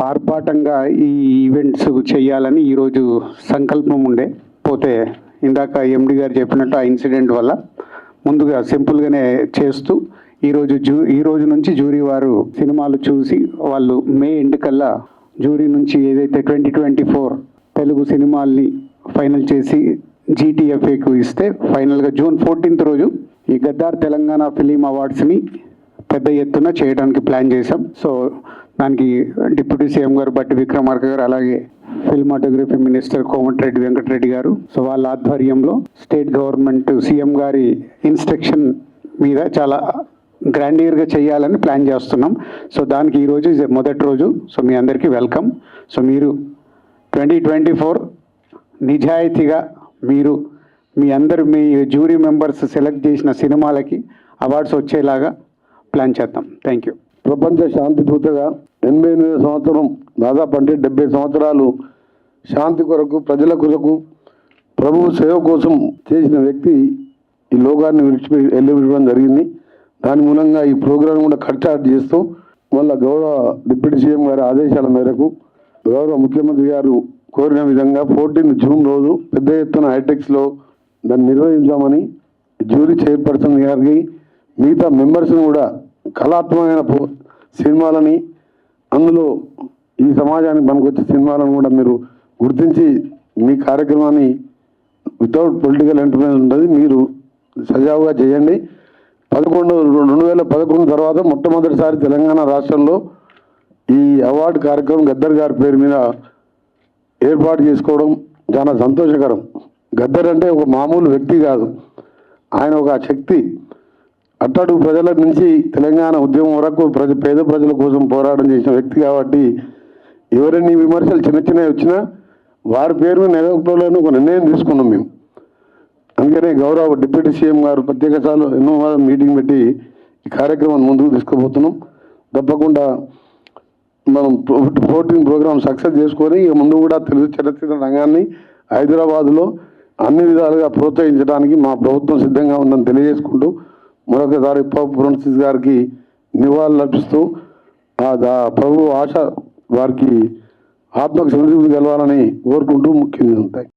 ఆర్భాటంగా ఈ ఈవెంట్స్ చేయాలని ఈరోజు సంకల్పం ఉండే. పోతే ఇందాక ఎండి గారు చెప్పినట్టు ఆ ఇన్సిడెంట్ వల్ల ముందుగా సింపుల్గానే చేస్తూ ఈ రోజు నుంచి జ్యూరీ వారు సినిమాలు చూసి వాళ్ళు మే ఎండ్ కల్లా జ్యూరీ నుంచి ఏదైతే 2024 తెలుగు సినిమాల్ని ఫైనల్ చేసి GTFAకు ఇస్తే ఫైనల్గా June 14th రోజు ఈ గద్దార్ తెలంగాణ ఫిలిం అవార్డ్స్ని పెద్ద ఎత్తున చేయడానికి ప్లాన్ చేశాం. సో దానికి డిప్యూటీ సీఎం గారు బట్టి విక్రమార్క గారు, అలాగే ఫిల్మాటోగ్రఫీ మినిస్టర్ కోమటిరెడ్డి వెంకటరెడ్డి గారు, సో వాళ్ళ ఆధ్వర్యంలో స్టేట్ గవర్నమెంట్ సీఎం గారి ఇన్స్ట్రక్షన్ మీద చాలా గ్రాండియర్గా చేయాలని ప్లాన్ చేస్తున్నాం. సో దానికి ఈరోజు మొదటి రోజు. సో మీ అందరికీ వెల్కమ్. సో మీరు 2024 నిజాయితీగా మీరు మీ జ్యూరీ మెంబర్స్ సెలెక్ట్ చేసిన సినిమాలకి అవార్డ్స్ వచ్చేలాగా ప్లాన్ చేద్దాం. Thank you. ప్రపంచ శాంతి దూతగా 88 సంవత్సరం, దాదాపు అంటే 70 సంవత్సరాలు శాంతి కొరకు, ప్రజల కొరకు, ప్రభువు సేవ కోసం చేసిన వ్యక్తి ఈ లోకాన్ని వెళ్ళిపెట్టడం జరిగింది. దాని మూలంగా ఈ ప్రోగ్రాం కూడా కట్టార్ట్ చేస్తూ మళ్ళీ గౌరవ డిప్యూటీ సీఎం గారి ఆదేశాల మేరకు గౌరవ ముఖ్యమంత్రి గారు కోరిన విధంగా 14 జూన్ రోజు పెద్ద ఎత్తున హైటెక్స్లో దాన్ని నిర్వహించామని జ్యూరీ చైర్పర్సన్ గారికి, మిగతా మెంబర్స్ని కూడా కళాత్మకమైన సినిమాలని, అందులో ఈ సమాజానికి పనికొచ్చే సినిమాలను కూడా మీరు గుర్తించి మీ కార్యక్రమాన్ని వితౌట్ పొలిటికల్ ఎంటర్ప్రైజ్ ఉంటుంది, మీరు సజావుగా చేయండి. 2011 తర్వాత మొట్టమొదటిసారి తెలంగాణ రాష్ట్రంలో ఈ అవార్డు కార్యక్రమం గద్దర్ గారి పేరు మీద ఏర్పాటు చేసుకోవడం చాలా సంతోషకరం. గద్దర్ అంటే ఒక మామూలు వ్యక్తి కాదు, ఆయన ఒక శక్తి. అట్టడుగు ప్రజల నుంచి తెలంగాణ ఉద్యమం వరకు పేద ప్రజల కోసం పోరాటం చేసిన వ్యక్తి కాబట్టి ఎవరైనా విమర్శలు చిన్నవి వచ్చినా వారి పేరు మీద నెలకొల్పాలని ఒక నిర్ణయం తీసుకున్నాం మేము. అందుకనే గౌరవ డిప్యూటీ సీఎం గారు ప్రత్యేకసార్లు ఎన్నో మీటింగ్ పెట్టి ఈ కార్యక్రమాన్ని ముందుకు తీసుకుపోతున్నాం. తప్పకుండా మనం 14 ప్రోగ్రాం సక్సెస్ చేసుకొని ఇక ముందు కూడా తెలుగు చలనచిత్ర రంగాన్ని హైదరాబాద్లో అన్ని విధాలుగా ప్రోత్సహించడానికి మా ప్రభుత్వం సిద్ధంగా ఉందని తెలియజేసుకుంటూ మరొకసారి ఫ్రాన్సిస్ గారికి నివాళులు అర్పిస్తూ ప్రభు ఆశ వారికి ఆత్మకు సంతృప్తి కలవాలని కోరుకుంటూ ముఖ్యంగా ఉంటాయి.